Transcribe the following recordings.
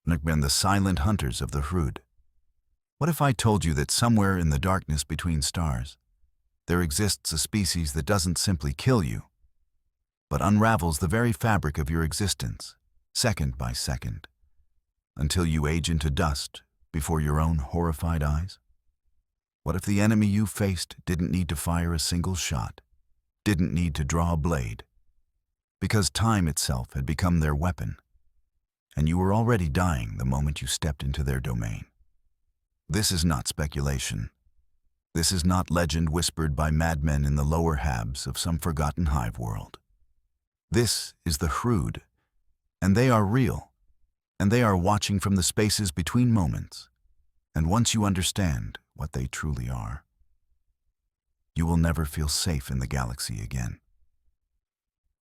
and the silent hunters of the Hrud. What if I told you that somewhere in the darkness between stars, there exists a species that doesn't simply kill you, but unravels the very fabric of your existence, second by second, until you age into dust before your own horrified eyes? What if the enemy you faced didn't need to fire a single shot, didn't need to draw a blade, because time itself had become their weapon, and you were already dying the moment you stepped into their domain? This is not speculation. This is not legend whispered by madmen in the lower habs of some forgotten hive world. This is the Hrud, and they are real, and they are watching from the spaces between moments. And once you understand what they truly are, you will never feel safe in the galaxy again.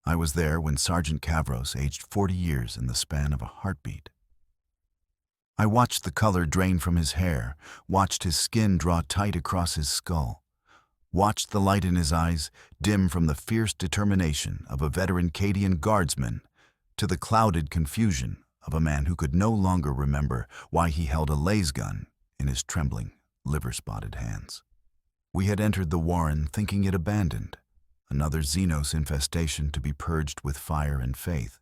I was there when Sergeant Kavros aged 40 years in the span of a heartbeat. I watched the color drain from his hair, watched his skin draw tight across his skull, watched the light in his eyes dim from the fierce determination of a veteran Cadian guardsman to the clouded confusion of a man who could no longer remember why he held a laser gun in his trembling, liver-spotted hands. We had entered the warren thinking it abandoned, another xenos infestation to be purged with fire and faith,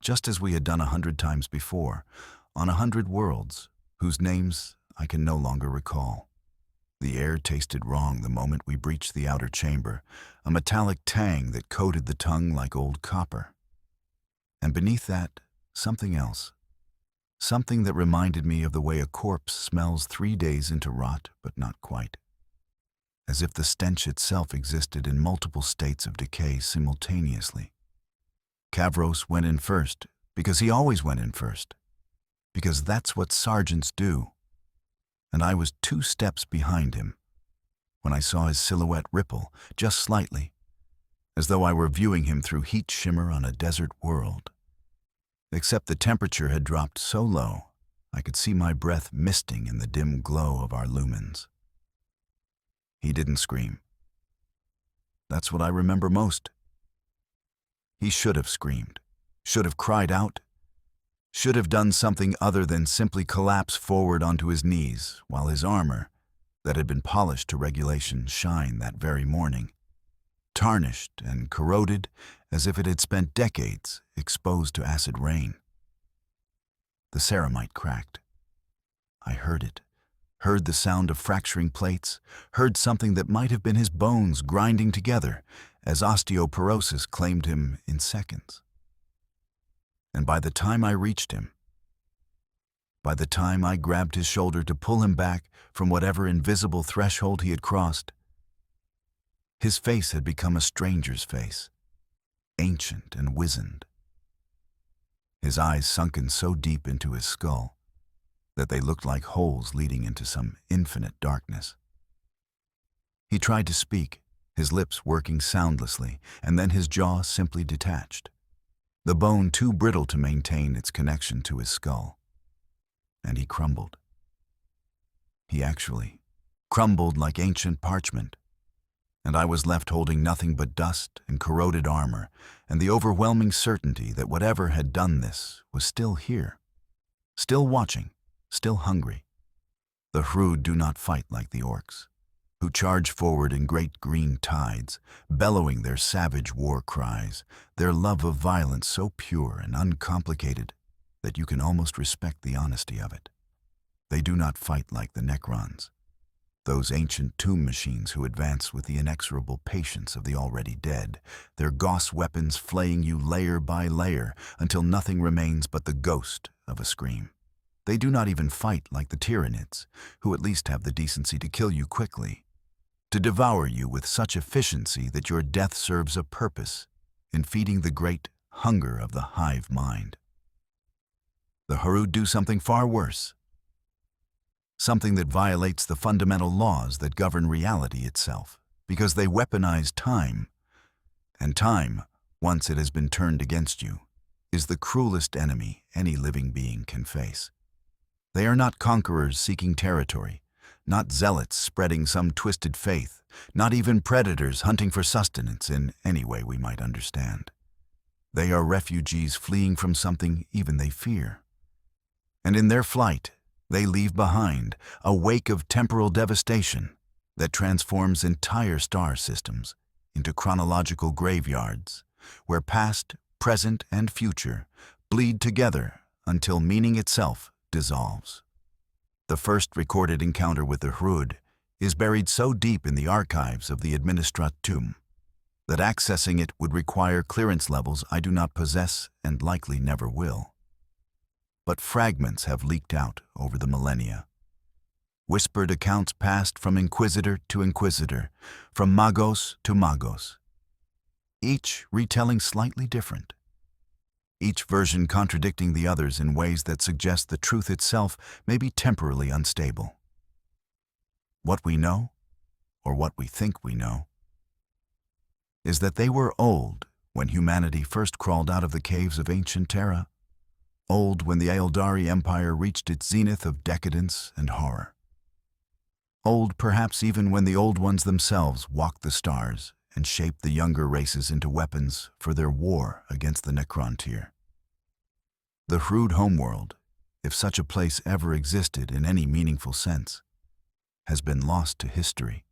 just as we had done 100 times before, on 100 worlds, whose names I can no longer recall. The air tasted wrong the moment we breached the outer chamber, a metallic tang that coated the tongue like old copper. And beneath that, something else. Something that reminded me of the way a corpse smells 3 days into rot, but not quite. As if the stench itself existed in multiple states of decay simultaneously. Kavros went in first, because he always went in first. Because that's what sergeants do. And I was 2 steps behind him when I saw his silhouette ripple, just slightly, as though I were viewing him through heat shimmer on a desert world. Except the temperature had dropped so low, I could see my breath misting in the dim glow of our lumens. He didn't scream. That's what I remember most. He should have screamed, should have cried out, should have done something other than simply collapse forward onto his knees while his armor, that had been polished to regulation, shined that very morning, tarnished and corroded as if it had spent decades exposed to acid rain. The ceramite cracked. I heard it, heard the sound of fracturing plates, heard something that might have been his bones grinding together as osteoporosis claimed him in seconds. And by the time I reached him, by the time I grabbed his shoulder to pull him back from whatever invisible threshold he had crossed, his face had become a stranger's face, ancient and wizened. His eyes sunken so deep into his skull that they looked like holes leading into some infinite darkness. He tried to speak, his lips working soundlessly, and then his jaw simply detached, the bone too brittle to maintain its connection to his skull. And he crumbled. He actually crumbled like ancient parchment, and I was left holding nothing but dust and corroded armor and the overwhelming certainty that whatever had done this was still here, still watching, still hungry. The Hrud do not fight like the orcs, who charge forward in great green tides, bellowing their savage war cries, their love of violence so pure and uncomplicated that you can almost respect the honesty of it. They do not fight like the Necrons, those ancient tomb machines who advance with the inexorable patience of the already dead, their gauss weapons flaying you layer by layer until nothing remains but the ghost of a scream. They do not even fight like the Tyranids, who at least have the decency to kill you quickly, to devour you with such efficiency that your death serves a purpose in feeding the great hunger of the hive mind. The Hrud do something far worse, something that violates the fundamental laws that govern reality itself, because they weaponize time, and time, once it has been turned against you, is the cruelest enemy any living being can face. They are not conquerors seeking territory, not zealots spreading some twisted faith, not even predators hunting for sustenance in any way we might understand. They are refugees fleeing from something even they fear. And in their flight, they leave behind a wake of temporal devastation that transforms entire star systems into chronological graveyards, where past, present, and future bleed together until meaning itself dissolves. The first recorded encounter with the Hrud is buried so deep in the archives of the Administratum that accessing it would require clearance levels I do not possess and likely never will. But fragments have leaked out over the millennia. Whispered accounts passed from inquisitor to inquisitor, from magos to magos, each retelling slightly different, each version contradicting the others in ways that suggest the truth itself may be temporarily unstable. What we know, or what we think we know, is that they were old when humanity first crawled out of the caves of ancient Terra, old when the Eldari Empire reached its zenith of decadence and horror. Old perhaps even when the Old Ones themselves walked the stars and shaped the younger races into weapons for their war against the Necrontyr. The Hrud homeworld, if such a place ever existed in any meaningful sense, has been lost to history.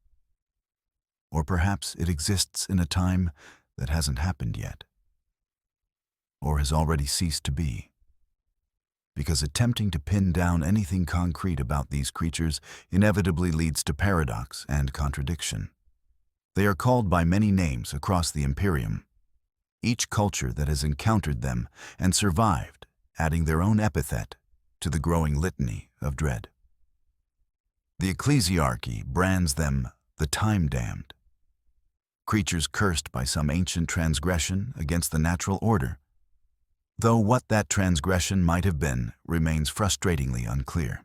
Or perhaps it exists in a time that hasn't happened yet, or has already ceased to be. Because attempting to pin down anything concrete about these creatures inevitably leads to paradox and contradiction. They are called by many names across the Imperium, each culture that has encountered them and survived adding their own epithet to the growing litany of dread. The Ecclesiarchy brands them the time-damned, creatures cursed by some ancient transgression against the natural order, though what that transgression might have been remains frustratingly unclear.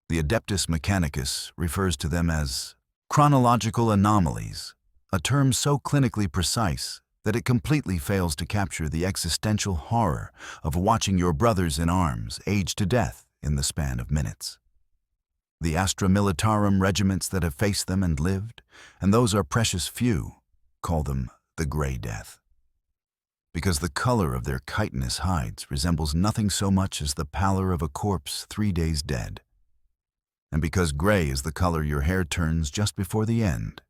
The Adeptus Mechanicus refers to them as chronological anomalies, a term so clinically precise that it completely fails to capture the existential horror of watching your brothers in arms age to death in the span of minutes. The Astra Militarum regiments that have faced them and lived, and those are precious few, call them the Grey Death, because the color of their chitinous hides resembles nothing so much as the pallor of a corpse 3 days dead, and because gray is the color your hair turns just before the end,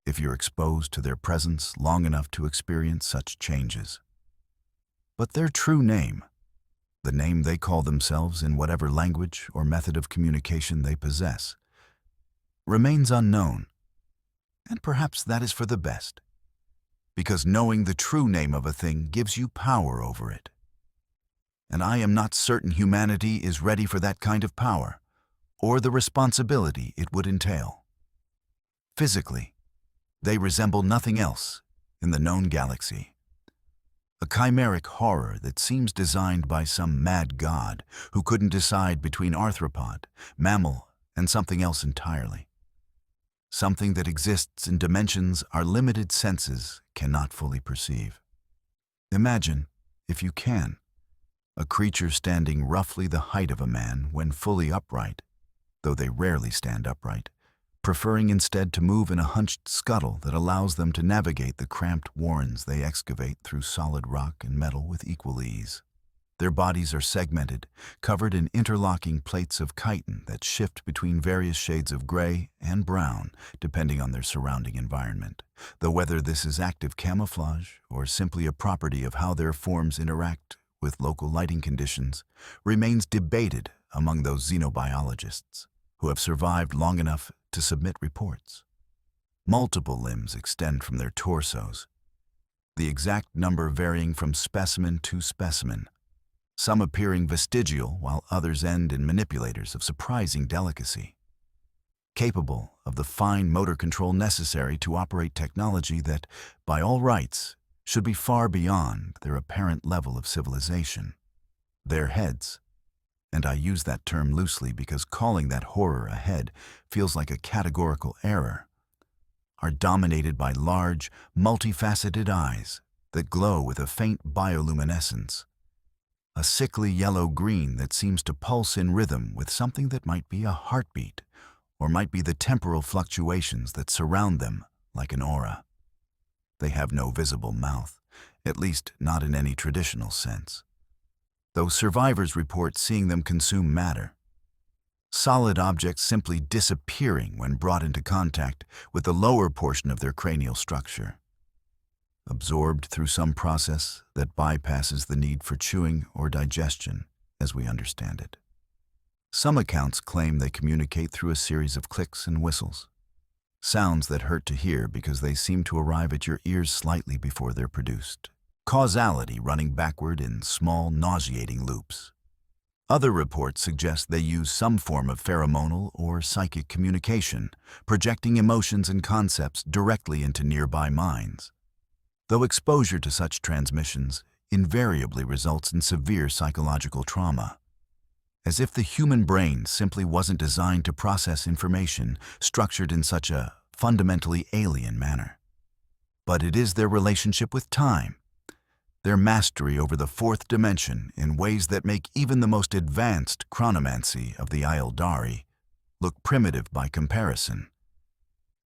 if you're exposed to their presence long enough to experience such changes. But their true name, the name they call themselves in whatever language or method of communication they possess, remains unknown, and perhaps that is for the best, because knowing the true name of a thing gives you power over it. And I am not certain humanity is ready for that kind of power, or the responsibility it would entail. Physically, they resemble nothing else in the known galaxy. A chimeric horror that seems designed by some mad god who couldn't decide between arthropod, mammal, and something else entirely. Something that exists in dimensions our limited senses cannot fully perceive. Imagine, if you can, a creature standing roughly the height of a man when fully upright, though they rarely stand upright, preferring instead to move in a hunched scuttle that allows them to navigate the cramped warrens they excavate through solid rock and metal with equal ease. Their bodies are segmented, covered in interlocking plates of chitin that shift between various shades of gray and brown depending on their surrounding environment, though whether this is active camouflage or simply a property of how their forms interact with local lighting conditions remains debated among those xenobiologists who have survived long enough to submit reports. Multiple limbs extend from their torsos, the exact number varying from specimen to specimen, some appearing vestigial while others end in manipulators of surprising delicacy, capable of the fine motor control necessary to operate technology that, by all rights, should be far beyond their apparent level of civilization. Their heads, and I use that term loosely because calling that horror a head feels like a categorical error, are dominated by large, multifaceted eyes that glow with a faint bioluminescence, a sickly yellow-green that seems to pulse in rhythm with something that might be a heartbeat or might be the temporal fluctuations that surround them like an aura. They have no visible mouth, at least not in any traditional sense. though survivors report seeing them consume matter. Solid objects simply disappearing when brought into contact with the lower portion of their cranial structure, absorbed through some process that bypasses the need for chewing or digestion as we understand it. Some accounts claim they communicate through a series of clicks and whistles, sounds that hurt to hear because they seem to arrive at your ears slightly before they're produced. Causality running backward in small, nauseating loops. Other reports suggest they use some form of pheromonal or psychic communication, projecting emotions and concepts directly into nearby minds. Though exposure to such transmissions invariably results in severe psychological trauma, as if the human brain simply wasn't designed to process information structured in such a fundamentally alien manner. But it is their relationship with time, their mastery over the fourth dimension in ways that make even the most advanced chronomancy of the Ildari look primitive by comparison,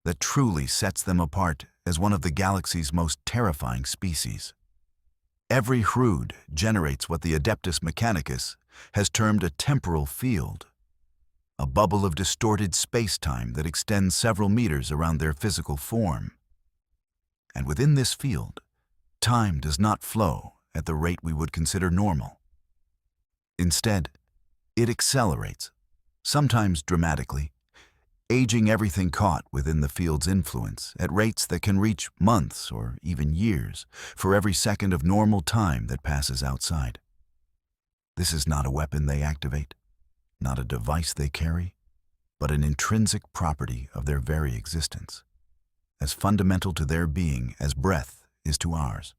that truly sets them apart as one of the galaxy's most terrifying species. Every Hrud generates what the Adeptus Mechanicus has termed a temporal field, a bubble of distorted space-time that extends several meters around their physical form. And within this field, time does not flow at the rate we would consider normal. Instead, it accelerates, sometimes dramatically, aging everything caught within the field's influence at rates that can reach months or even years for every second of normal time that passes outside. This is not a weapon they activate, not a device they carry, but an intrinsic property of their very existence, as fundamental to their being as breath is to ours.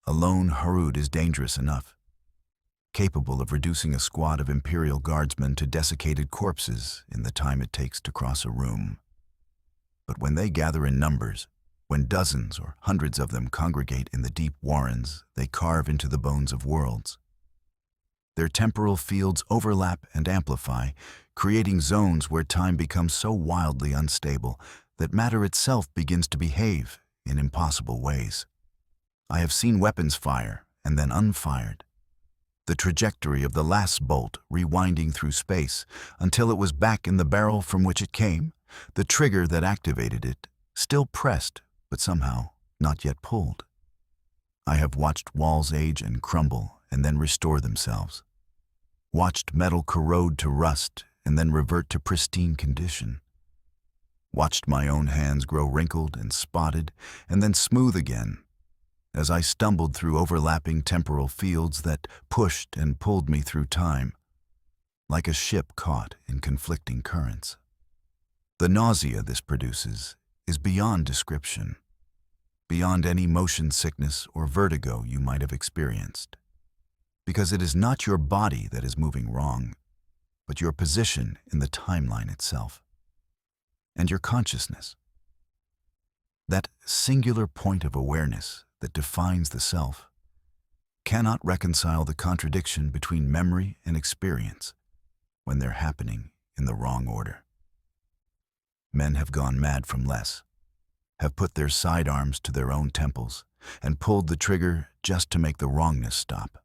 A lone Hrud is dangerous enough, capable of reducing a squad of Imperial guardsmen to desiccated corpses in the time it takes to cross a room. But when they gather in numbers, when dozens or hundreds of them congregate in the deep warrens they carve into the bones of worlds, their temporal fields overlap and amplify, creating zones where time becomes so wildly unstable that matter itself begins to behave in impossible ways. I have seen weapons fire and then unfired, the trajectory of the last bolt rewinding through space until it was back in the barrel from which it came, the trigger that activated it still pressed but somehow not yet pulled. I have watched walls age and crumble and then restore themselves, watched metal corrode to rust and then revert to pristine condition, watched my own hands grow wrinkled and spotted and then smooth again as I stumbled through overlapping temporal fields that pushed and pulled me through time, like a ship caught in conflicting currents. The nausea this produces is beyond description, beyond any motion sickness or vertigo you might have experienced, because it is not your body that is moving wrong, but your position in the timeline itself, and your consciousness. That singular point of awareness that defines the self cannot reconcile the contradiction between memory and experience when they're happening in the wrong order. Men have gone mad from less, have put their sidearms to their own temples, and pulled the trigger just to make the wrongness stop.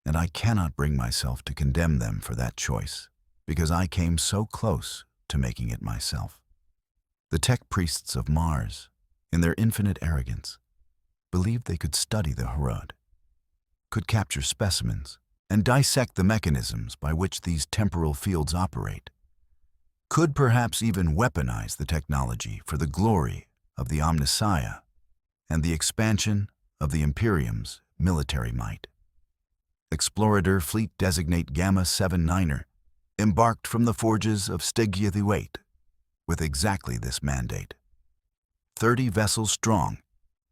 And I cannot bring myself to condemn them for that choice, because I came so close to making it myself. The tech priests of Mars, in their infinite arrogance, believed they could study the Hrud, could capture specimens, and dissect the mechanisms by which these temporal fields operate, could perhaps even weaponize the technology for the glory of the Omnissiah and the expansion of the Imperium's military might. Explorator Fleet Designate Gamma 79er embarked from the forges of Stygia the Eight with exactly this mandate. 30 vessels strong,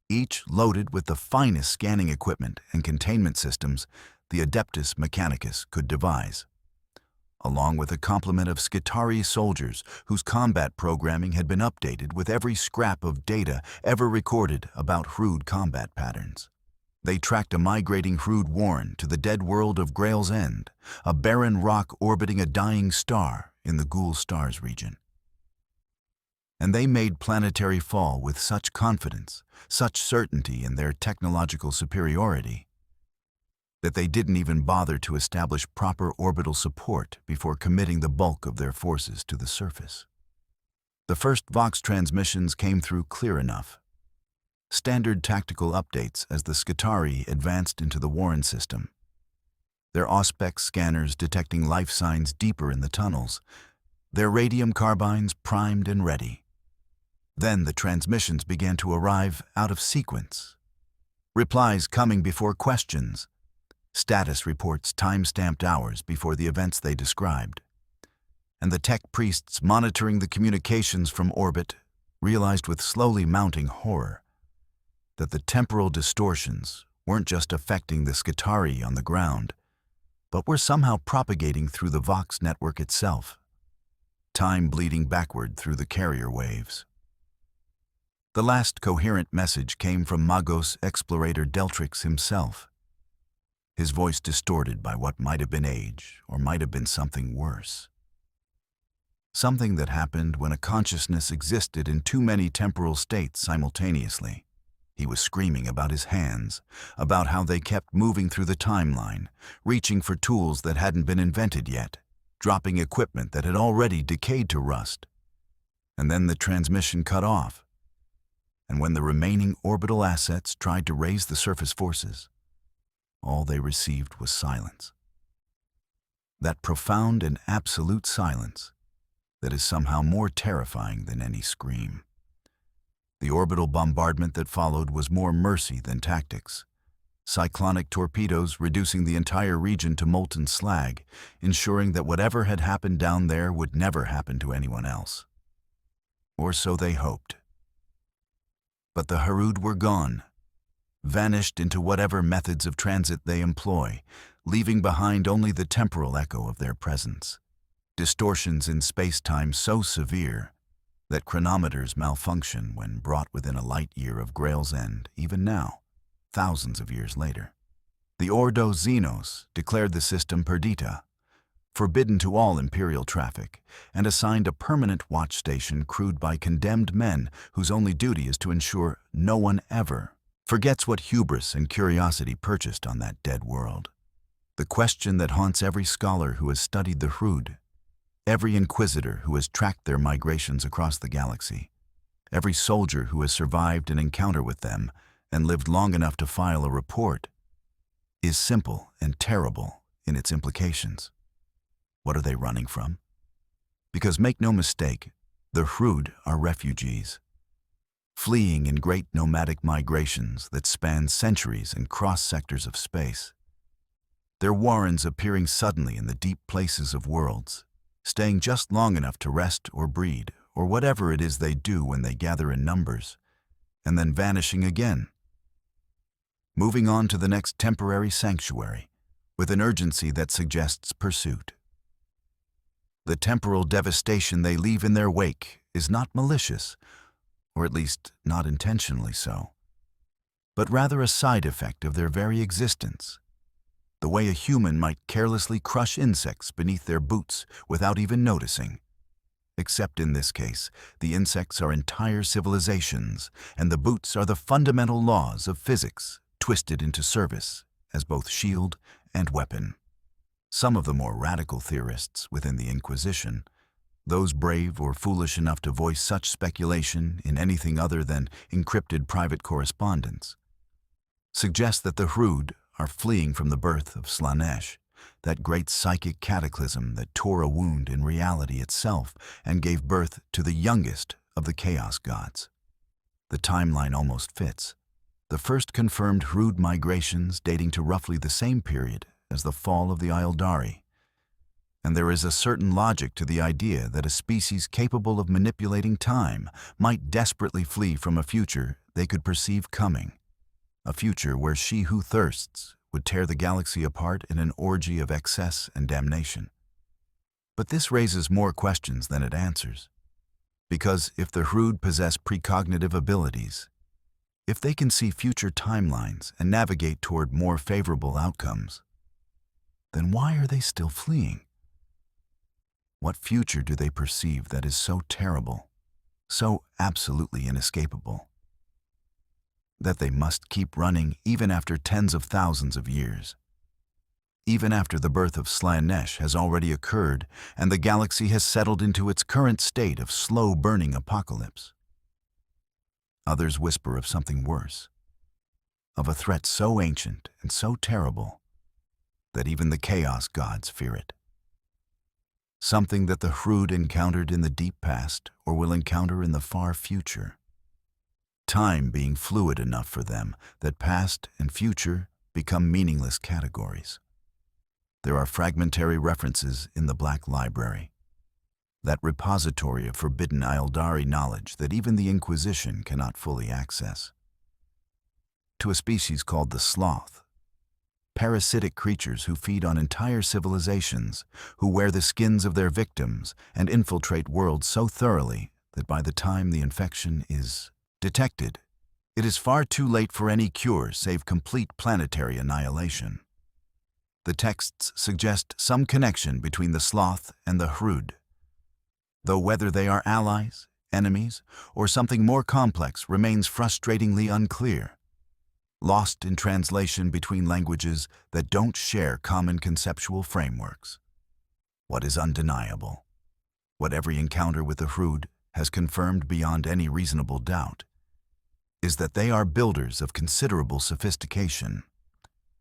each loaded with the finest scanning equipment and containment systems the Adeptus Mechanicus could devise, along with a complement of Skitarii soldiers whose combat programming had been updated with every scrap of data ever recorded about Hrud combat patterns. They tracked a migrating Hrud warren to the dead world of Grail's End, a barren rock orbiting a dying star in the Ghoul Stars region. And they made planetary fall with such confidence, such certainty in their technological superiority, that they didn't even bother to establish proper orbital support before committing the bulk of their forces to the surface. The first Vox transmissions came through clear enough. Standard tactical updates as the Skitarii advanced into the Warren system. Their Auspex scanners detecting life signs deeper in the tunnels, their radium carbines primed and ready. Then the transmissions began to arrive out of sequence. Replies coming before questions. Status reports time-stamped hours before the events they described. And the tech priests monitoring the communications from orbit realized with slowly mounting horror that the temporal distortions weren't just affecting the Skitarii on the ground, but were somehow propagating through the Vox network itself, time bleeding backward through the carrier waves. The last coherent message came from Magos explorator Deltrix himself, his voice distorted by what might have been age or might have been something worse. Something that happened when a consciousness existed in too many temporal states simultaneously. He was screaming about his hands, about how they kept moving through the timeline, reaching for tools that hadn't been invented yet, dropping equipment that had already decayed to rust. And then the transmission cut off. And when the remaining orbital assets tried to raise the surface forces, all they received was silence. That profound and absolute silence that is somehow more terrifying than any scream. The orbital bombardment that followed was more mercy than tactics. Cyclonic torpedoes reducing the entire region to molten slag, ensuring that whatever had happened down there would never happen to anyone else. Or so they hoped. But the Hrud were gone, vanished into whatever methods of transit they employ, leaving behind only the temporal echo of their presence. Distortions in space-time so severe that chronometers malfunction when brought within a light year of Grail's End, even now, thousands of years later. The Ordo Xenos declared the system perdita, forbidden to all Imperial traffic, and assigned a permanent watch station crewed by condemned men whose only duty is to ensure no one ever forgets what hubris and curiosity purchased on that dead world. The question that haunts every scholar who has studied the Hrud, every inquisitor who has tracked their migrations across the galaxy, every soldier who has survived an encounter with them and lived long enough to file a report, is simple and terrible in its implications. What are they running from? Because make no mistake, the Hrud are refugees, fleeing in great nomadic migrations that span centuries and cross sectors of space. Their warrens appearing suddenly in the deep places of worlds, staying just long enough to rest or breed, or whatever it is they do when they gather in numbers, and then vanishing again. Moving on to the next temporary sanctuary, with an urgency that suggests pursuit. The temporal devastation they leave in their wake is not malicious, or at least not intentionally so, but rather a side effect of their very existence. The way a human might carelessly crush insects beneath their boots without even noticing. Except in this case, the insects are entire civilizations, and the boots are the fundamental laws of physics twisted into service as both shield and weapon. Some of the more radical theorists within the Inquisition, those brave or foolish enough to voice such speculation in anything other than encrypted private correspondence, suggest that the Hrud are fleeing from the birth of Slanesh, that great psychic cataclysm that tore a wound in reality itself and gave birth to the youngest of the Chaos Gods. The timeline almost fits. The first confirmed Hrud migrations dating to roughly the same period as the fall of the Ildari. And there is a certain logic to the idea that a species capable of manipulating time might desperately flee from a future they could perceive coming. A future where she who thirsts would tear the galaxy apart in an orgy of excess and damnation. But this raises more questions than it answers. Because if the Hrud possess precognitive abilities, if they can see future timelines and navigate toward more favorable outcomes, then why are they still fleeing? What future do they perceive that is so terrible, so absolutely inescapable, that they must keep running even after tens of thousands of years? even after the birth of Slanesh has already occurred and the galaxy has settled into its current state of slow-burning apocalypse. Others whisper of something worse, of a threat so ancient and so terrible that even the chaos gods fear it. Something that the Hrud encountered in the deep past or will encounter in the far future. Time being fluid enough for them that past and future become meaningless categories. There are fragmentary references in the Black Library, that repository of forbidden Ildari knowledge that even the Inquisition cannot fully access. To a species called the sloth, parasitic creatures who feed on entire civilizations, who wear the skins of their victims and infiltrate worlds so thoroughly that by the time the infection is detected, it is far too late for any cure save complete planetary annihilation. The texts suggest some connection between the sloth and the Hrud, though whether they are allies, enemies, or something more complex remains frustratingly unclear, lost in translation between languages that don't share common conceptual frameworks. What is undeniable, what every encounter with the Hrud has confirmed beyond any reasonable doubt, is that they are builders of considerable sophistication.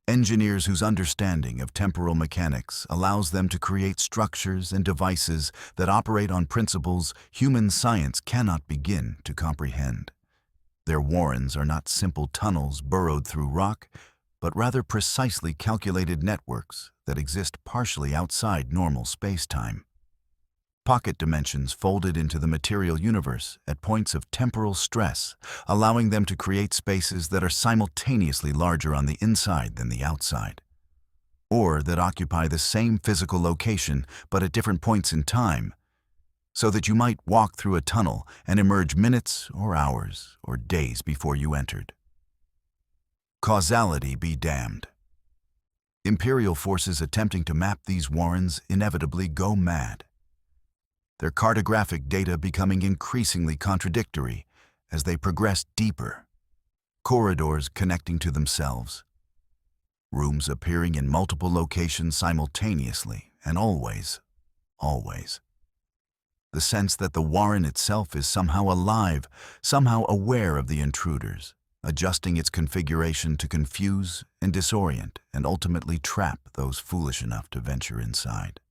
Engineers whose understanding of temporal mechanics allows them to create structures and devices that operate on principles human science cannot begin to comprehend. Their warrens are not simple tunnels burrowed through rock, but rather precisely calculated networks that exist partially outside normal space-time. Pocket dimensions folded into the material universe at points of temporal stress, allowing them to create spaces that are simultaneously larger on the inside than the outside, or that occupy the same physical location but at different points in time, so that you might walk through a tunnel and emerge minutes or hours or days before you entered. Causality be damned. Imperial forces attempting to map these warrens inevitably go mad, their cartographic data becoming increasingly contradictory as they progress deeper, corridors connecting to themselves, rooms appearing in multiple locations simultaneously and always. The sense that the warren itself is somehow alive, somehow aware of the intruders, adjusting its configuration to confuse and disorient and ultimately trap those foolish enough to venture inside.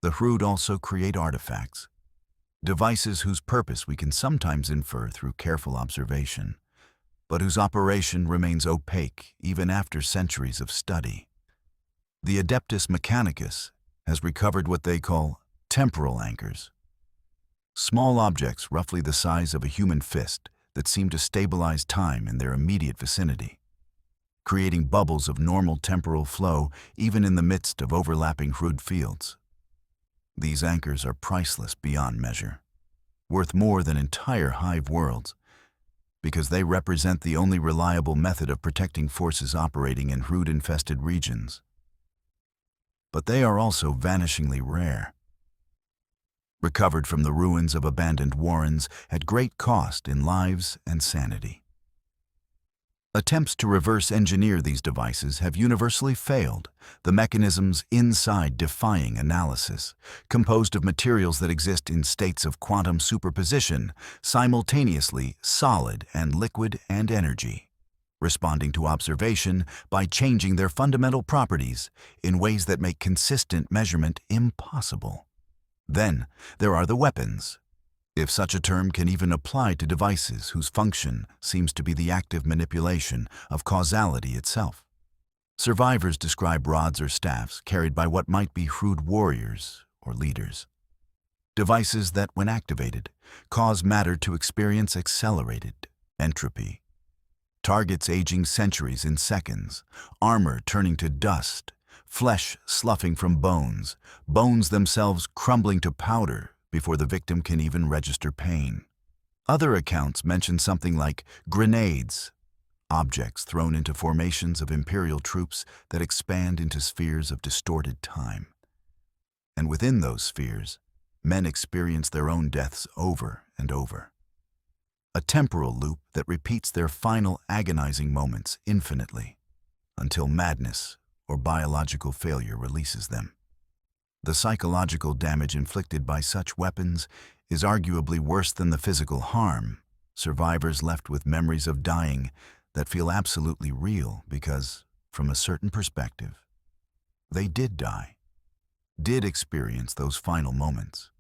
The Hrud also create artifacts, devices whose purpose we can sometimes infer through careful observation, but whose operation remains opaque even after centuries of study. The Adeptus Mechanicus has recovered what they call temporal anchors, small objects roughly the size of a human fist that seem to stabilize time in their immediate vicinity, creating bubbles of normal temporal flow even in the midst of overlapping Hrud fields. These anchors are priceless beyond measure, worth more than entire hive worlds, because they represent the only reliable method of protecting forces operating in Hrud-infested regions. But they are also vanishingly rare, recovered from the ruins of abandoned warrens at great cost in lives and sanity. Attempts to reverse engineer these devices have universally failed, the mechanisms inside defying analysis, composed of materials that exist in states of quantum superposition, simultaneously solid and liquid and energy, responding to observation by changing their fundamental properties in ways that make consistent measurement impossible. Then there are the weapons, if such a term can even apply to devices whose function seems to be the active manipulation of causality itself. Survivors describe rods or staffs carried by what might be Hrud warriors or leaders. Devices that, when activated, cause matter to experience accelerated entropy. Targets aging centuries in seconds, armor turning to dust, flesh sloughing from bones, bones themselves crumbling to powder before the victim can even register pain. Other accounts mention something like grenades, objects thrown into formations of Imperial troops that expand into spheres of distorted time. And within those spheres, men experience their own deaths over and over. A temporal loop that repeats their final agonizing moments infinitely, until madness or biological failure releases them. The psychological damage inflicted by such weapons is arguably worse than the physical harm. Survivors left with memories of dying that feel absolutely real because, from a certain perspective, they did die, did experience those final moments.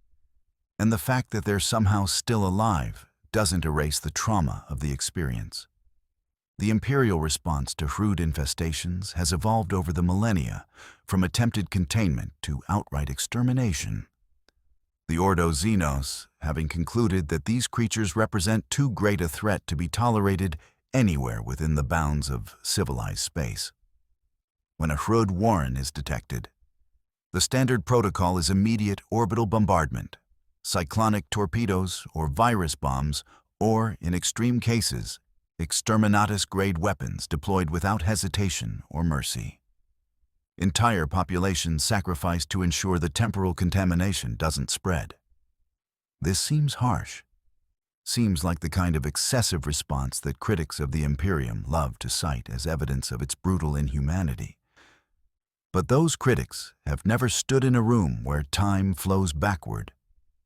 And the fact that they're somehow still alive doesn't erase the trauma of the experience. The Imperial response to Hrud infestations has evolved over the millennia, from attempted containment to outright extermination. The Ordo Xenos, having concluded that these creatures represent too great a threat to be tolerated anywhere within the bounds of civilized space. When a Hrud warren is detected, the standard protocol is immediate orbital bombardment, cyclonic torpedoes or virus bombs, or, in extreme cases, exterminatus-grade weapons deployed without hesitation or mercy. Entire populations sacrificed to ensure the temporal contamination doesn't spread. This seems harsh. Seems like the kind of excessive response that critics of the Imperium love to cite as evidence of its brutal inhumanity. But those critics have never stood in a room where time flows backward,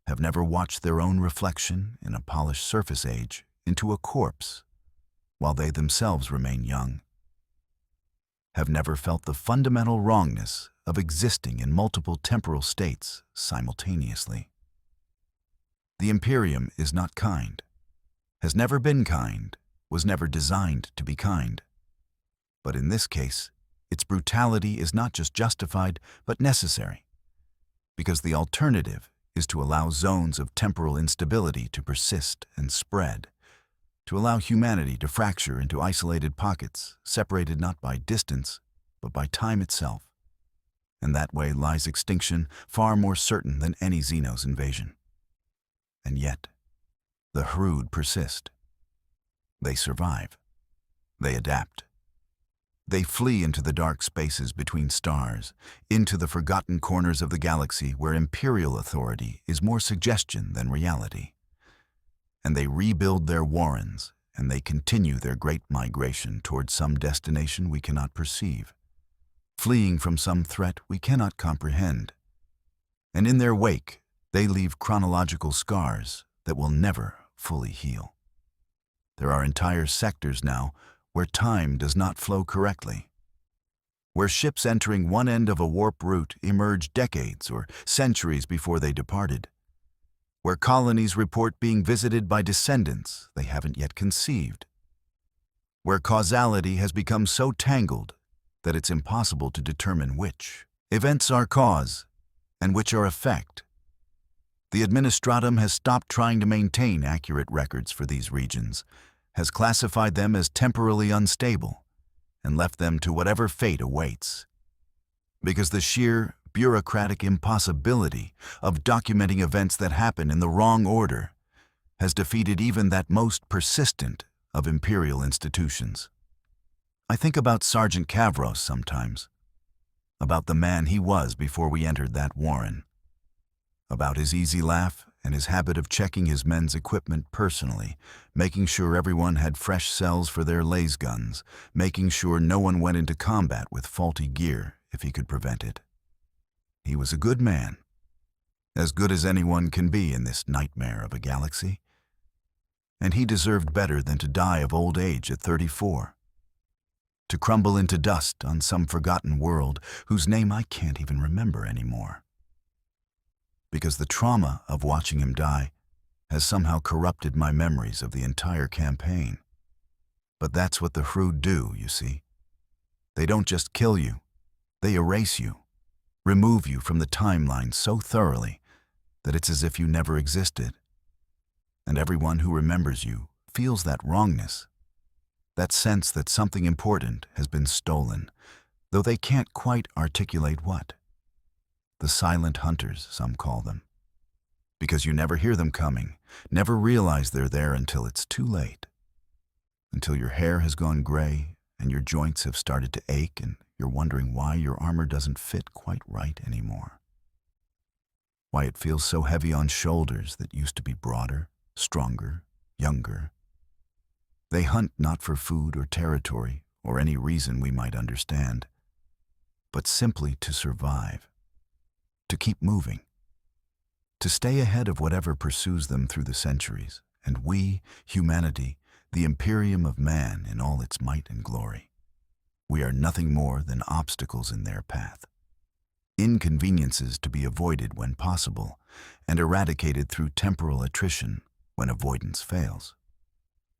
have never watched their own reflection in a polished surface age into a corpse, while they themselves remain young, have never felt the fundamental wrongness of existing in multiple temporal states simultaneously. The Imperium is not kind, has never been kind, was never designed to be kind. But in this case, its brutality is not just justified, but necessary, because the alternative is to allow zones of temporal instability to persist and spread, to allow humanity to fracture into isolated pockets, separated not by distance, but by time itself. And that way lies extinction, far more certain than any xenos invasion. And yet, the Hrud persist. They survive. They adapt. They flee into the dark spaces between stars, into the forgotten corners of the galaxy where Imperial authority is more suggestion than reality. And they rebuild their warrens, and they continue their great migration towards some destination we cannot perceive, fleeing from some threat we cannot comprehend. And in their wake, they leave chronological scars that will never fully heal. There are entire sectors now where time does not flow correctly, where ships entering one end of a warp route emerge decades or centuries before they departed, where colonies report being visited by descendants they haven't yet conceived, where causality has become so tangled that it's impossible to determine which events are cause and which are effect. The Administratum has stopped trying to maintain accurate records for these regions, has classified them as temporally unstable, and left them to whatever fate awaits. Because the sheer bureaucratic impossibility of documenting events that happen in the wrong order has defeated even that most persistent of Imperial institutions. I think about Sergeant Kavros sometimes, about the man he was before we entered that warren, about his easy laugh and his habit of checking his men's equipment personally, making sure everyone had fresh cells for their laser guns, making sure no one went into combat with faulty gear if he could prevent it. He was a good man, as good as anyone can be in this nightmare of a galaxy. And he deserved better than to die of old age at 34, to crumble into dust on some forgotten world whose name I can't even remember anymore. Because the trauma of watching him die has somehow corrupted my memories of the entire campaign. But that's what the Hrud do, you see. They don't just kill you, they erase you, remove you from the timeline so thoroughly that it's as if you never existed. And everyone who remembers you feels that wrongness, that sense that something important has been stolen, though they can't quite articulate what. The silent hunters, some call them, because you never hear them coming, never realize they're there until it's too late, until your hair has gone gray and your joints have started to ache and you're wondering why your armor doesn't fit quite right anymore, why it feels so heavy on shoulders that used to be broader, stronger, younger. They hunt not for food or territory or any reason we might understand. but simply to survive, to keep moving, to stay ahead of whatever pursues them through the centuries, and we, humanity, the imperium of man in all its might and glory, we are nothing more than obstacles in their path. Inconveniences to be avoided when possible, and eradicated through temporal attrition when avoidance fails.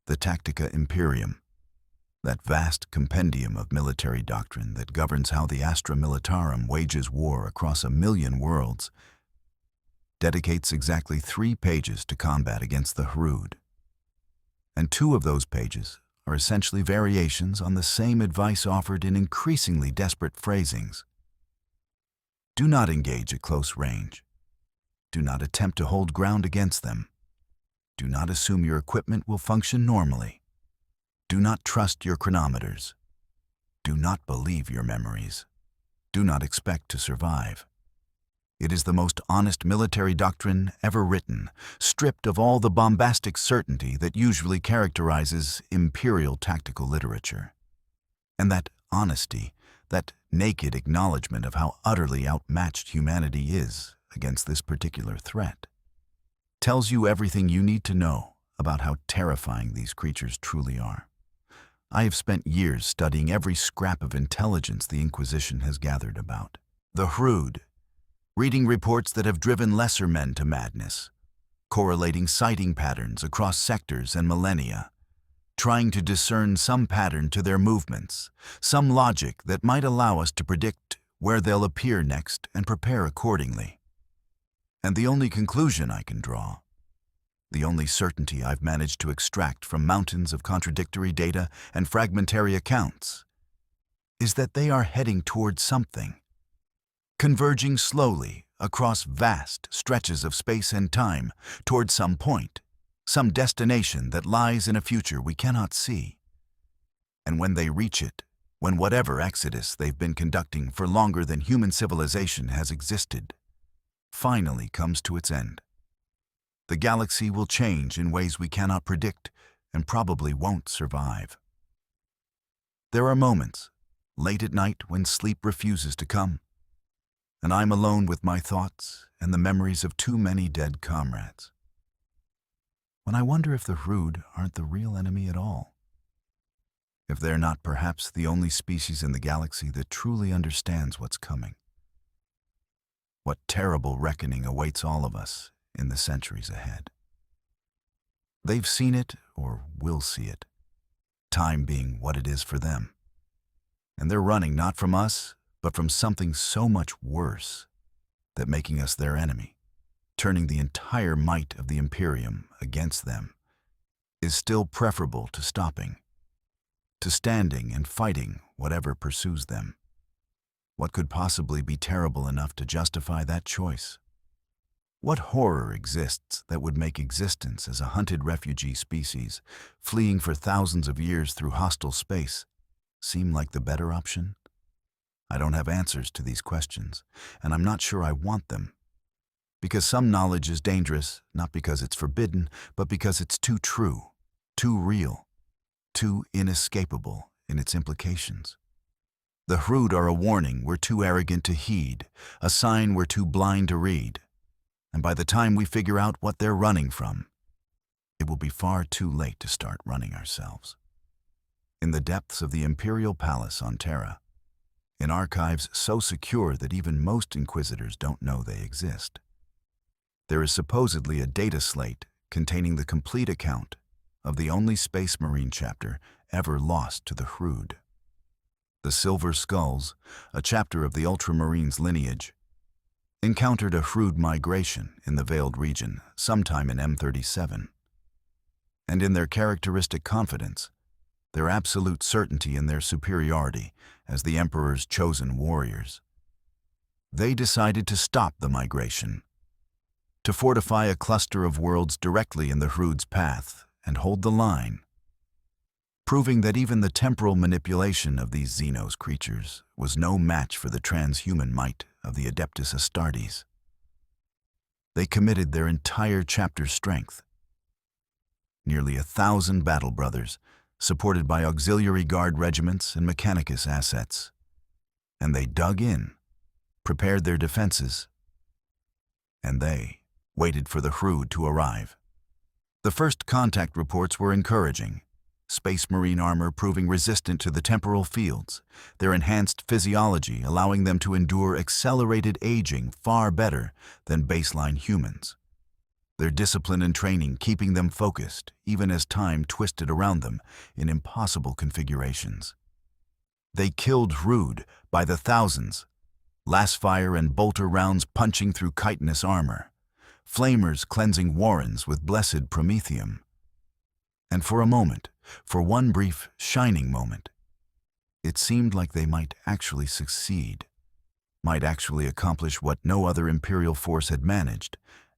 The Tactica Imperium, that vast compendium of military doctrine that governs how the Astra Militarum wages war across 1,000,000 worlds, dedicates exactly 3 pages to combat against the Hrud. And 2 of those pages are essentially variations on the same advice offered in increasingly desperate phrasings. Do not engage at close range. Do not attempt to hold ground against them. Do not assume your equipment will function normally. Do not trust your chronometers. Do not believe your memories. Do not expect to survive. It is the most honest military doctrine ever written, stripped of all the bombastic certainty that usually characterizes imperial tactical literature. And that honesty, that naked acknowledgement of how utterly outmatched humanity is against this particular threat, tells you everything you need to know about how terrifying these creatures truly are. I have spent years studying every scrap of intelligence the Inquisition has gathered about the Hrud, reading reports that have driven lesser men to madness, correlating sighting patterns across sectors and millennia, trying to discern some pattern to their movements, some logic that might allow us to predict where they'll appear next and prepare accordingly. And the only conclusion I can draw, the only certainty I've managed to extract from mountains of contradictory data and fragmentary accounts, is that they are heading towards something, converging slowly across vast stretches of space and time toward some point, some destination that lies in a future we cannot see. And when they reach it, when whatever exodus they've been conducting for longer than human civilization has existed, finally comes to its end, the galaxy will change in ways we cannot predict and probably won't survive. There are moments, late at night when sleep refuses to come, and I'm alone with my thoughts and the memories of too many dead comrades, when I wonder if the Hrud aren't the real enemy at all. If they're not perhaps the only species in the galaxy that truly understands what's coming. What terrible reckoning awaits all of us in the centuries ahead. They've seen it or will see it, time being what it is for them. And they're running not from us, but from something so much worse, that making us their enemy, turning the entire might of the Imperium against them, is still preferable to stopping, to standing and fighting whatever pursues them. What could possibly be terrible enough to justify that choice? What horror exists that would make existence as a hunted refugee species, fleeing for thousands of years through hostile space, seem like the better option? I don't have answers to these questions, and I'm not sure I want them. Because some knowledge is dangerous, not because it's forbidden, but because it's too true, too real, too inescapable in its implications. The Hrud are a warning we're too arrogant to heed, a sign we're too blind to read. And by the time we figure out what they're running from, it will be far too late to start running ourselves. In the depths of the Imperial Palace on Terra, in archives so secure that even most Inquisitors don't know they exist, there is supposedly a data slate containing the complete account of the only Space Marine chapter ever lost to the Hrud. The Silver Skulls, a chapter of the Ultramarines lineage, encountered a Hrud migration in the Veiled region sometime in M37. And in their characteristic confidence, their absolute certainty in their superiority as the Emperor's chosen warriors, they decided to stop the migration, to fortify a cluster of worlds directly in the Hrud's path and hold the line, proving that even the temporal manipulation of these xenos creatures was no match for the transhuman might of the Adeptus Astartes. They committed their entire chapter's strength, nearly 1,000 battle brothers, supported by auxiliary guard regiments and mechanicus assets, And they dug in, prepared their defenses, and they waited for the Hrud to arrive. The first contact reports were encouraging. Space Marine armor proving resistant to the temporal fields, their enhanced physiology allowing them to endure accelerated aging far better than baseline humans. Their discipline and training keeping them focused, even as time twisted around them in impossible configurations. They killed Hrud by the thousands, lasfire and bolter rounds punching through chitinous armor, flamers cleansing warrens with blessed promethium. And for a moment, for one brief, shining moment, it seemed like they might actually succeed, might actually accomplish what no other Imperial force had managed,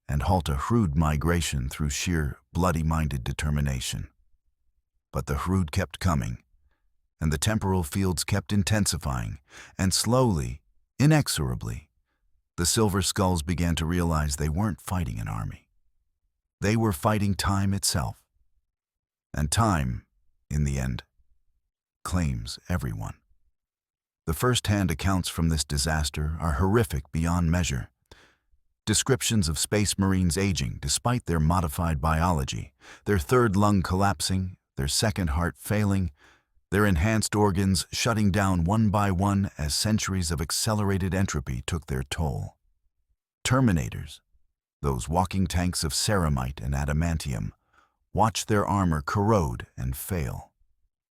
and halt a Hrud migration through sheer, bloody-minded determination. But the Hrud kept coming, and the temporal fields kept intensifying, and slowly, inexorably, the Silver Skulls began to realize they weren't fighting an army. They were fighting time itself. And time, in the end, claims everyone. The first-hand accounts from this disaster are horrific beyond measure. Descriptions of Space Marines aging despite their modified biology, their third lung collapsing, their second heart failing, their enhanced organs shutting down one by one as centuries of accelerated entropy took their toll. Terminators, those walking tanks of ceramite and adamantium, watched their armor corrode and fail.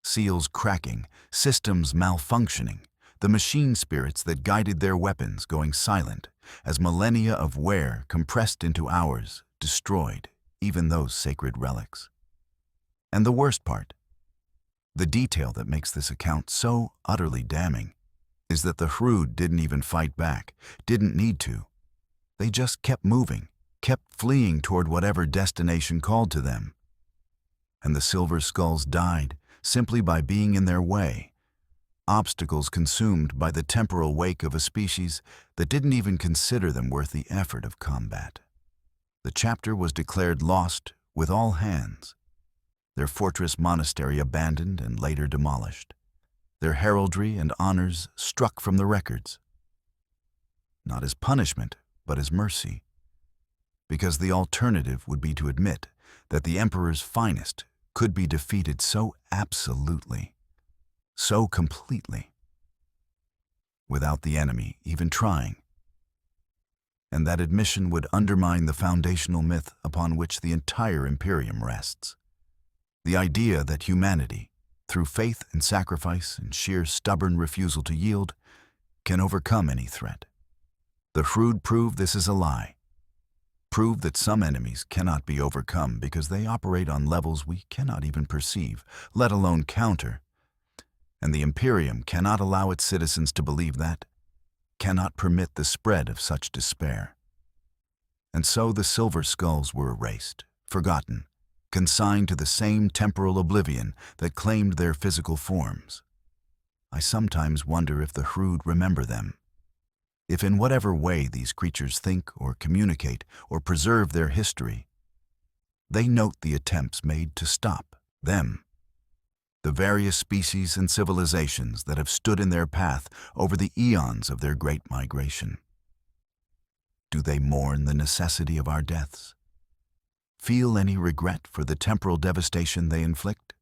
Seals cracking, systems malfunctioning, the machine spirits that guided their weapons going silent as millennia of wear compressed into hours destroyed even those sacred relics. And the worst part, the detail that makes this account so utterly damning, is that the Hrud didn't even fight back, didn't need to. They just kept moving, kept fleeing toward whatever destination called to them. And the Silver Skulls died simply by being in their way, obstacles consumed by the temporal wake of a species that didn't even consider them worth the effort of combat. The chapter was declared lost with all hands, their fortress monastery abandoned and later demolished, their heraldry and honors struck from the records. Not as punishment, but as mercy, because the alternative would be to admit that the Emperor's finest could be defeated so absolutely, so completely, without the enemy even trying. And that admission would undermine the foundational myth upon which the entire Imperium rests. The idea that humanity, through faith and sacrifice and sheer stubborn refusal to yield, can overcome any threat. The Hrud prove this is a lie. Prove that some enemies cannot be overcome because they operate on levels we cannot even perceive, let alone counter. And the Imperium cannot allow its citizens to believe that, cannot permit the spread of such despair. And so the Silver Skulls were erased, forgotten, consigned to the same temporal oblivion that claimed their physical forms. I sometimes wonder if the Hrud remember them, if in whatever way these creatures think or communicate or preserve their history, they note the attempts made to stop them, the various species and civilizations that have stood in their path over the eons of their great migration. Do they mourn the necessity of our deaths? Feel any regret for the temporal devastation they inflict?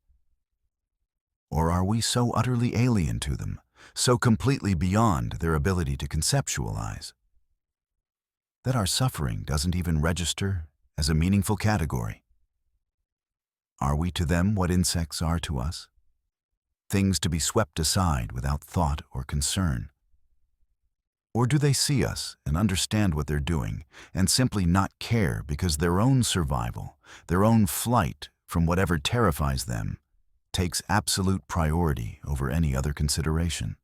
Or are we so utterly alien to them, so completely beyond their ability to conceptualize, that our suffering doesn't even register as a meaningful category? Are we to them what insects are to us? Things to be swept aside without thought or concern? Or do they see us and understand what they're doing and simply not care because their own survival, their own flight from whatever terrifies them, takes absolute priority over any other consideration?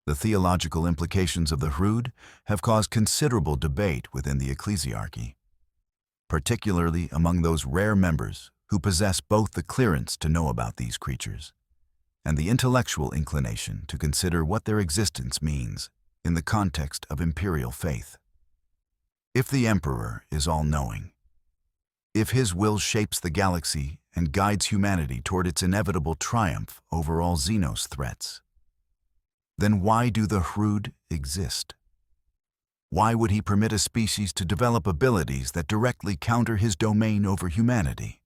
The theological implications of the Hrud have caused considerable debate within the ecclesiarchy, particularly among those rare members who possess both the clearance to know about these creatures and the intellectual inclination to consider what their existence means in the context of imperial faith. If the Emperor is all-knowing, if his will shapes the galaxy and guides humanity toward its inevitable triumph over all xenos threats, Then why do the Hrud exist? Why would he permit a species to develop abilities that directly counter his domain over humanity,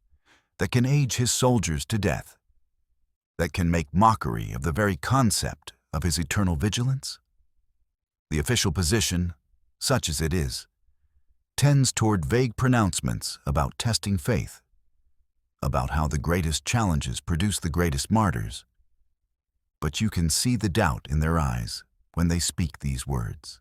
that can age his soldiers to death, that can make mockery of the very concept of his eternal vigilance? The official position, such as it is, tends toward vague pronouncements about testing faith, about how the greatest challenges produce the greatest martyrs. But you can see the doubt in their eyes when they speak these words.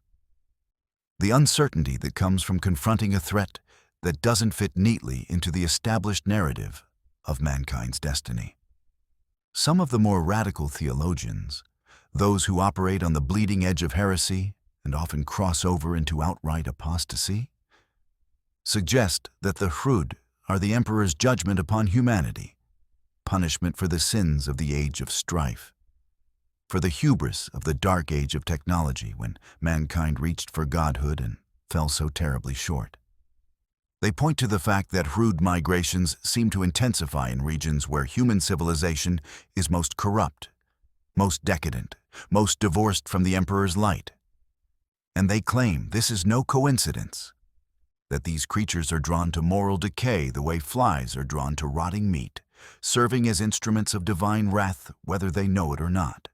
The uncertainty that comes from confronting a threat that doesn't fit neatly into the established narrative of mankind's destiny. Some of the more radical theologians, those who operate on the bleeding edge of heresy and often cross over into outright apostasy, suggest that the Hrud are the Emperor's judgment upon humanity, punishment for the sins of the age of strife, for the hubris of the dark age of technology when mankind reached for godhood and fell so terribly short. They point to the fact that Hrud migrations seem to intensify in regions where human civilization is most corrupt, most decadent, most divorced from the Emperor's light. And they claim this is no coincidence, that these creatures are drawn to moral decay the way flies are drawn to rotting meat, serving as instruments of divine wrath whether they know it or not.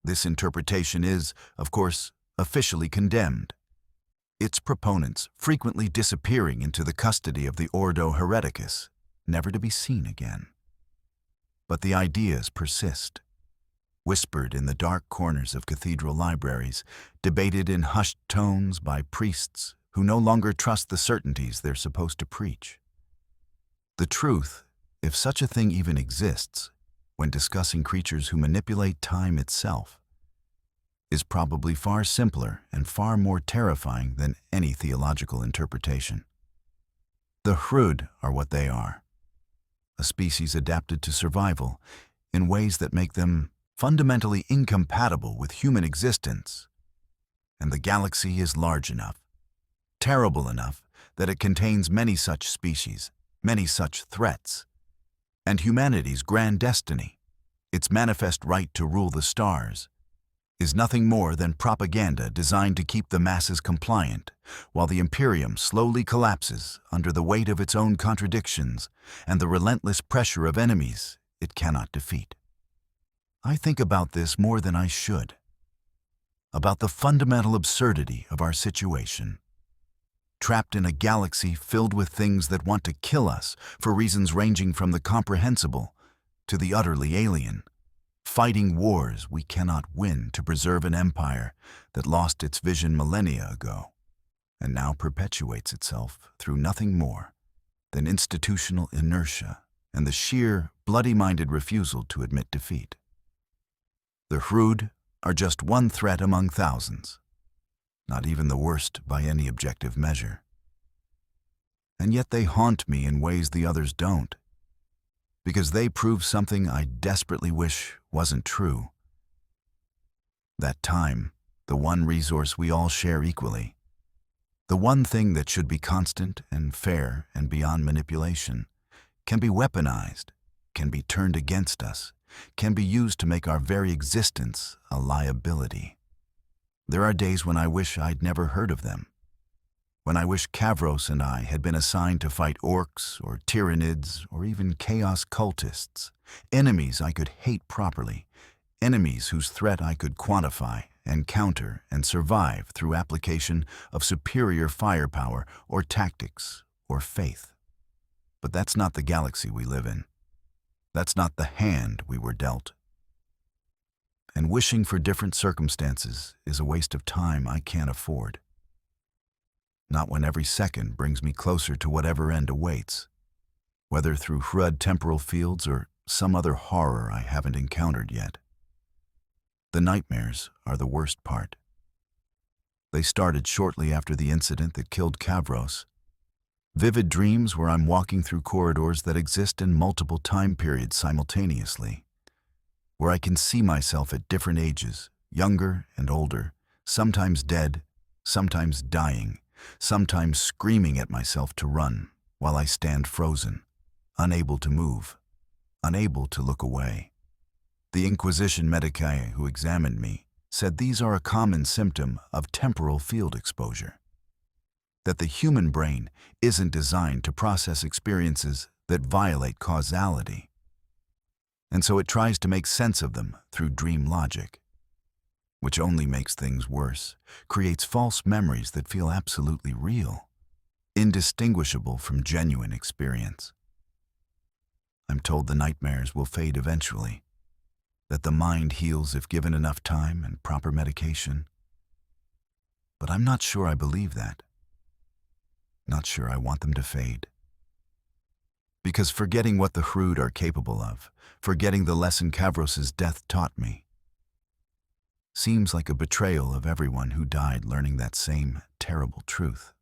This interpretation is, of course, officially condemned, its proponents frequently disappearing into the custody of the Ordo Hereticus, never to be seen again. But the ideas persist, whispered in the dark corners of cathedral libraries, debated in hushed tones by priests who no longer trust the certainties they're supposed to preach. The truth, if such a thing even exists, when discussing creatures who manipulate time itself, is probably far simpler and far more terrifying than any theological interpretation. The Hrud are what they are, a species adapted to survival in ways that make them fundamentally incompatible with human existence. And the galaxy is large enough, terrible enough, that it contains many such species, many such threats. And humanity's grand destiny, its manifest right to rule the stars, is nothing more than propaganda designed to keep the masses compliant, while the Imperium slowly collapses under the weight of its own contradictions and the relentless pressure of enemies it cannot defeat. I think about this more than I should, about the fundamental absurdity of our situation. Trapped in a galaxy filled with things that want to kill us for reasons ranging from the comprehensible to the utterly alien, fighting wars we cannot win to preserve an empire that lost its vision millennia ago and now perpetuates itself through nothing more than institutional inertia and the sheer, bloody-minded refusal to admit defeat. The Hrud are just one threat among thousands, not even the worst by any objective measure. And yet they haunt me in ways the others don't, because they prove something I desperately wish wasn't true. That time, the one resource we all share equally, the one thing that should be constant and fair and beyond manipulation, can be weaponized, can be turned against us, can be used to make our very existence a liability. There are days when I wish I'd never heard of them, when I wish Kavros and I had been assigned to fight orcs or tyrannids or even chaos cultists, enemies I could hate properly, enemies whose threat I could quantify and counter and survive through application of superior firepower or tactics or faith. But that's not the galaxy we live in. That's not the hand we were dealt. And wishing for different circumstances is a waste of time I can't afford. Not when every second brings me closer to whatever end awaits, whether through Hrud temporal fields or some other horror I haven't encountered yet. The nightmares are the worst part. They started shortly after the incident that killed Kavros. Vivid dreams where I'm walking through corridors that exist in multiple time periods simultaneously, where I can see myself at different ages, younger and older, sometimes dead, sometimes dying, sometimes screaming at myself to run while I stand frozen, unable to move, unable to look away. The Inquisition medicae who examined me said these are a common symptom of temporal field exposure. That the human brain isn't designed to process experiences that violate causality. And so it tries to make sense of them through dream logic, which only makes things worse, creates false memories that feel absolutely real, indistinguishable from genuine experience. I'm told the nightmares will fade eventually, that the mind heals if given enough time and proper medication. But I'm not sure I believe that. Not sure I want them to fade. Because forgetting what the Hrud are capable of, forgetting the lesson Kavros's death taught me, seems like a betrayal of everyone who died learning that same terrible truth.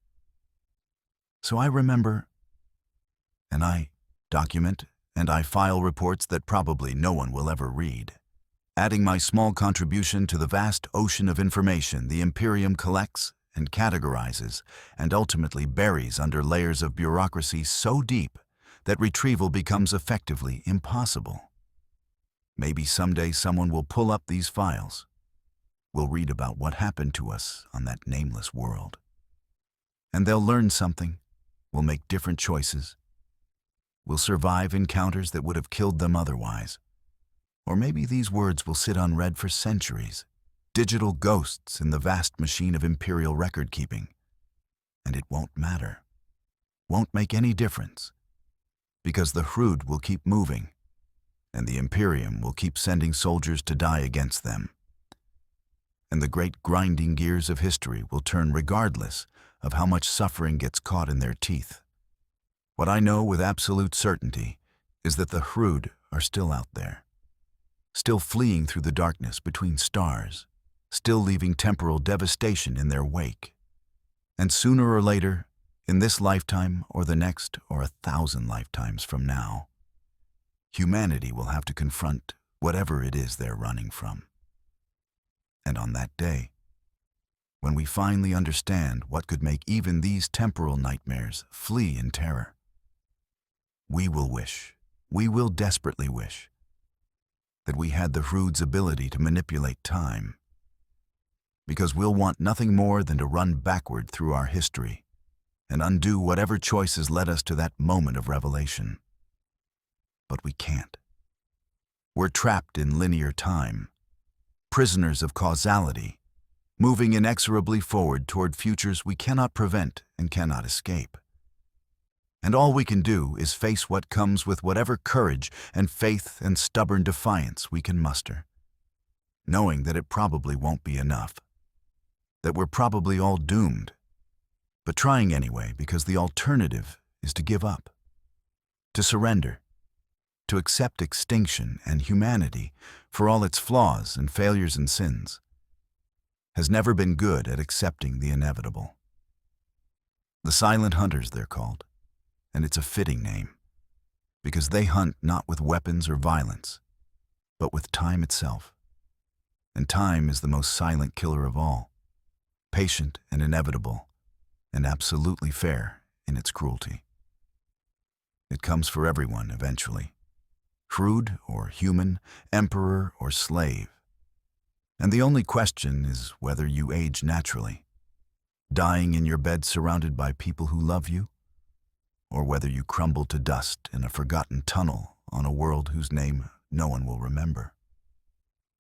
So I remember, and I document, and I file reports that probably no one will ever read, adding my small contribution to the vast ocean of information the Imperium collects and categorizes and ultimately buries under layers of bureaucracy so deep that retrieval becomes effectively impossible. Maybe someday someone will pull up these files. We'll read about what happened to us on that nameless world. And they'll learn something, will make different choices, will survive encounters that would have killed them otherwise. Or maybe these words will sit unread for centuries, digital ghosts in the vast machine of imperial record-keeping. And it won't matter, won't make any difference, because the Hrud will keep moving, and the Imperium will keep sending soldiers to die against them. And the great grinding gears of history will turn regardless of how much suffering gets caught in their teeth. What I know with absolute certainty is that the Hrud are still out there, still fleeing through the darkness between stars, still leaving temporal devastation in their wake. And sooner or later, in this lifetime or the next or 1,000 lifetimes from now, humanity will have to confront whatever it is they're running from. And on that day, when we finally understand what could make even these temporal nightmares flee in terror, we will desperately wish, that we had the Hrud's ability to manipulate time, because we'll want nothing more than to run backward through our history and undo whatever choices led us to that moment of revelation. But we can't. We're trapped in linear time, prisoners of causality, moving inexorably forward toward futures we cannot prevent and cannot escape. And all we can do is face what comes with whatever courage and faith and stubborn defiance we can muster, knowing that it probably won't be enough, that we're probably all doomed, but trying anyway because the alternative is to give up, to surrender, to accept extinction. And humanity, for all its flaws and failures and sins, has never been good at accepting the inevitable. The Silent Hunters, they're called, and it's a fitting name, because they hunt not with weapons or violence, but with time itself. And time is the most silent killer of all, patient and inevitable, and absolutely fair in its cruelty. It comes for everyone eventually, Hrud or human, emperor or slave. And the only question is whether you age naturally, dying in your bed surrounded by people who love you, or whether you crumble to dust in a forgotten tunnel on a world whose name no one will remember.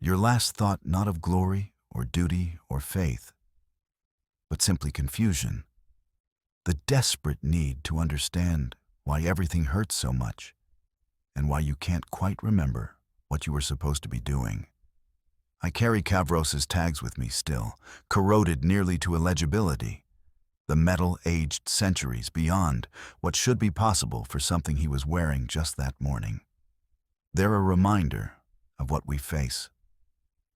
Your last thought not of glory or duty or faith, but simply confusion, the desperate need to understand why everything hurts so much, and why you can't quite remember what you were supposed to be doing. I carry Kavros's tags with me still, corroded nearly to illegibility, the metal aged centuries beyond what should be possible for something he was wearing just that morning. They're a reminder of what we face,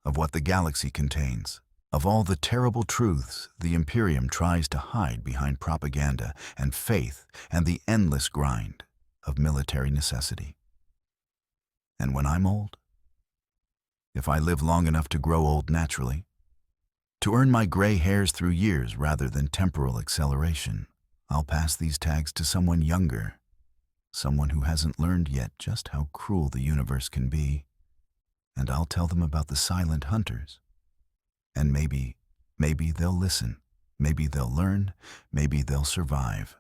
of what the galaxy contains, of all the terrible truths the Imperium tries to hide behind propaganda and faith and the endless grind of military necessity. And when I'm old, if I live long enough to grow old naturally, to earn my gray hairs through years rather than temporal acceleration, I'll pass these tags to someone younger, someone who hasn't learned yet just how cruel the universe can be, and I'll tell them about the Silent Hunters, And maybe they'll listen. Maybe they'll learn. Maybe they'll survive.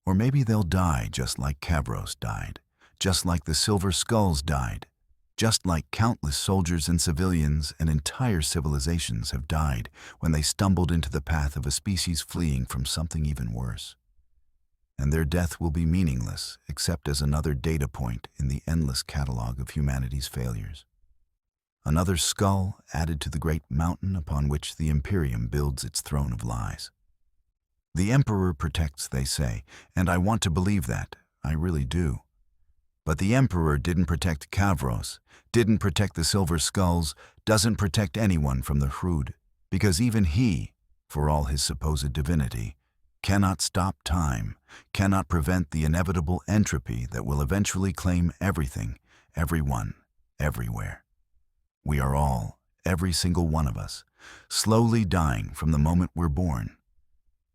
Or maybe they'll die just like Kavros died, just like the Silver Skulls died, just like countless soldiers and civilians and entire civilizations have died when they stumbled into the path of a species fleeing from something even worse. And their death will be meaningless except as another data point in the endless catalog of humanity's failures. Another skull added to the great mountain upon which the Imperium builds its throne of lies. The Emperor protects, they say, and I want to believe that, I really do. But the Emperor didn't protect Kavros, didn't protect the Silver Skulls, doesn't protect anyone from the Hrud, because even he, for all his supposed divinity, cannot stop time, cannot prevent the inevitable entropy that will eventually claim everything, everyone, everywhere. We are all, every single one of us, slowly dying from the moment we're born.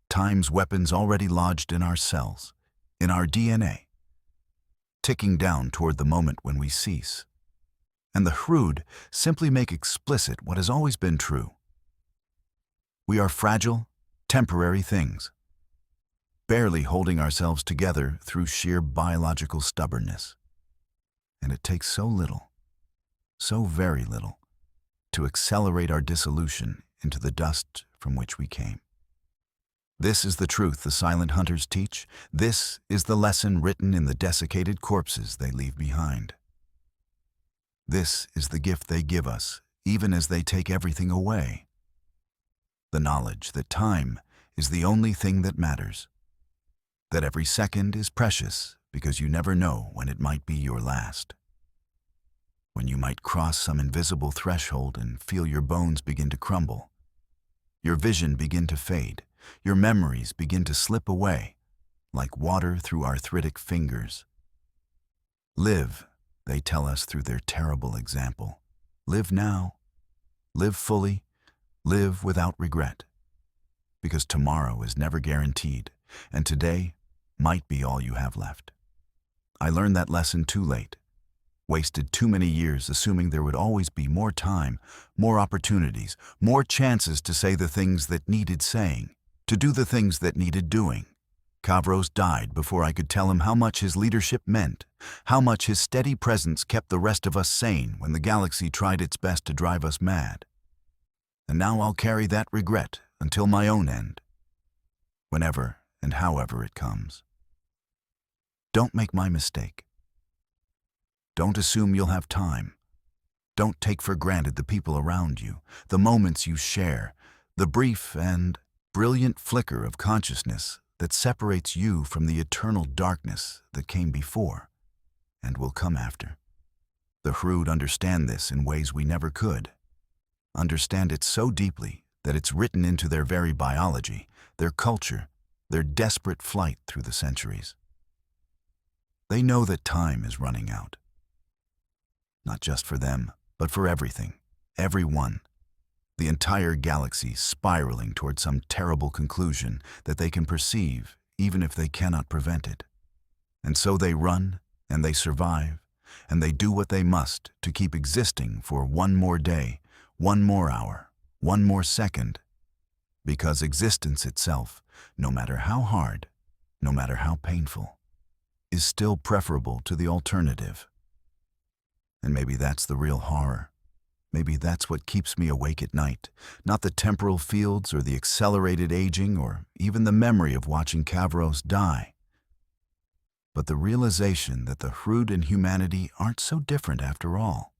Time's weapons already lodged in our cells, in our DNA, ticking down toward the moment when we cease. And the Hrud simply make explicit what has always been true. We are fragile, temporary things, barely holding ourselves together through sheer biological stubbornness. And it takes so little, so very little, to accelerate our dissolution into the dust from which we came. This is the truth the silent hunters teach. This is the lesson written in the desiccated corpses they leave behind. This is the gift they give us, even as they take everything away. The knowledge that time is the only thing that matters, that every second is precious because you never know when it might be your last. When you might cross some invisible threshold and feel your bones begin to crumble, your vision begin to fade, your memories begin to slip away, like water through arthritic fingers. Live, they tell us through their terrible example. Live now, live fully, live without regret. Because tomorrow is never guaranteed, and today might be all you have left. I learned that lesson too late. Wasted too many years assuming there would always be more time, more opportunities, more chances to say the things that needed saying, to do the things that needed doing. Kavros died before I could tell him how much his leadership meant, how much his steady presence kept the rest of us sane when the galaxy tried its best to drive us mad. And now I'll carry that regret until my own end, whenever and however it comes. Don't make my mistake. Don't assume you'll have time. Don't take for granted the people around you, the moments you share, the brief and brilliant flicker of consciousness that separates you from the eternal darkness that came before and will come after. The Hrud understand this in ways we never could. Understand it so deeply that it's written into their very biology, their culture, their desperate flight through the centuries. They know that time is running out. Not just for them, but for everything, everyone. The entire galaxy spiraling toward some terrible conclusion that they can perceive even if they cannot prevent it. And so they run, and they survive, and they do what they must to keep existing for one more day, one more hour, one more second. Because existence itself, no matter how hard, no matter how painful, is still preferable to the alternative. And maybe that's the real horror. Maybe that's what keeps me awake at night, not the temporal fields or the accelerated aging or even the memory of watching Kavros die, but the realization that the Hrud and humanity aren't so different after all.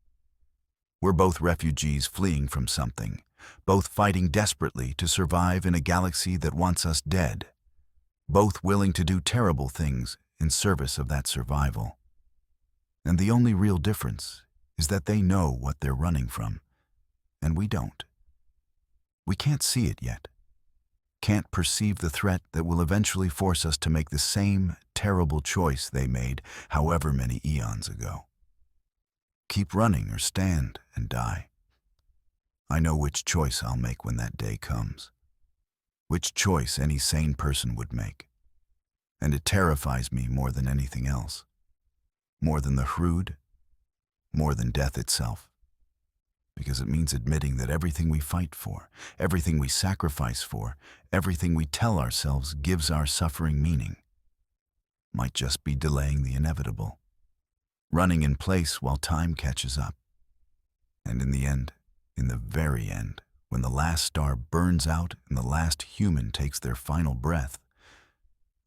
We're both refugees fleeing from something, both fighting desperately to survive in a galaxy that wants us dead, both willing to do terrible things in service of that survival. And the only real difference is that they know what they're running from, and we don't. We can't see it yet, can't perceive the threat that will eventually force us to make the same terrible choice they made however many eons ago. Keep running or stand and die. I know which choice I'll make when that day comes, which choice any sane person would make, and it terrifies me more than anything else. More than the Hrud, more than death itself. because it means admitting that everything we fight for, everything we sacrifice for, everything we tell ourselves gives our suffering meaning, might just be delaying the inevitable, running in place while time catches up. And in the end, in the very end, when the last star burns out and the last human takes their final breath,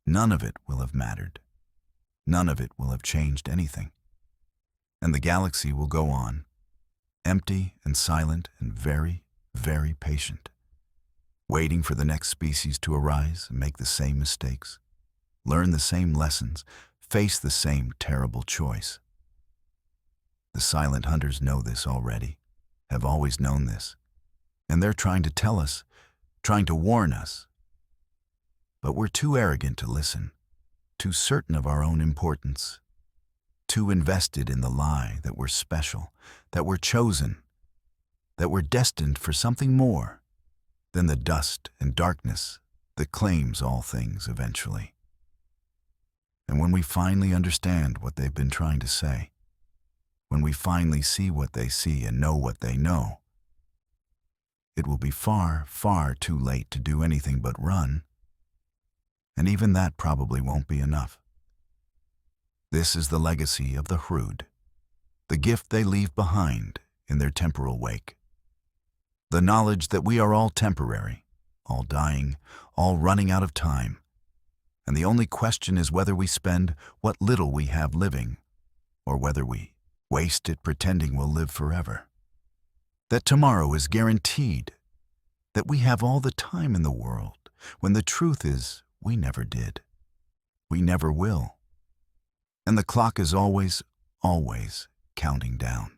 none of it will have mattered. None of it will have changed anything. And the galaxy will go on, empty and silent and very, very patient, waiting for the next species to arise and make the same mistakes, learn the same lessons, face the same terrible choice. The silent hunters know this already, have always known this, and they're trying to tell us, trying to warn us. But we're too arrogant to listen, too certain of our own importance, too invested in the lie that we're special, that we're chosen, that we're destined for something more than the dust and darkness that claims all things eventually. And when we finally understand what they've been trying to say, when we finally see what they see and know what they know, it will be far, far too late to do anything but run. And even that probably won't be enough. This is the legacy of the Hrud, the gift they leave behind in their temporal wake. The knowledge that we are all temporary, all dying, all running out of time, and the only question is whether we spend what little we have living, or whether we waste it pretending we'll live forever. That tomorrow is guaranteed, that we have all the time in the world, when the truth is we never did. We never will. And the clock is always, always counting down.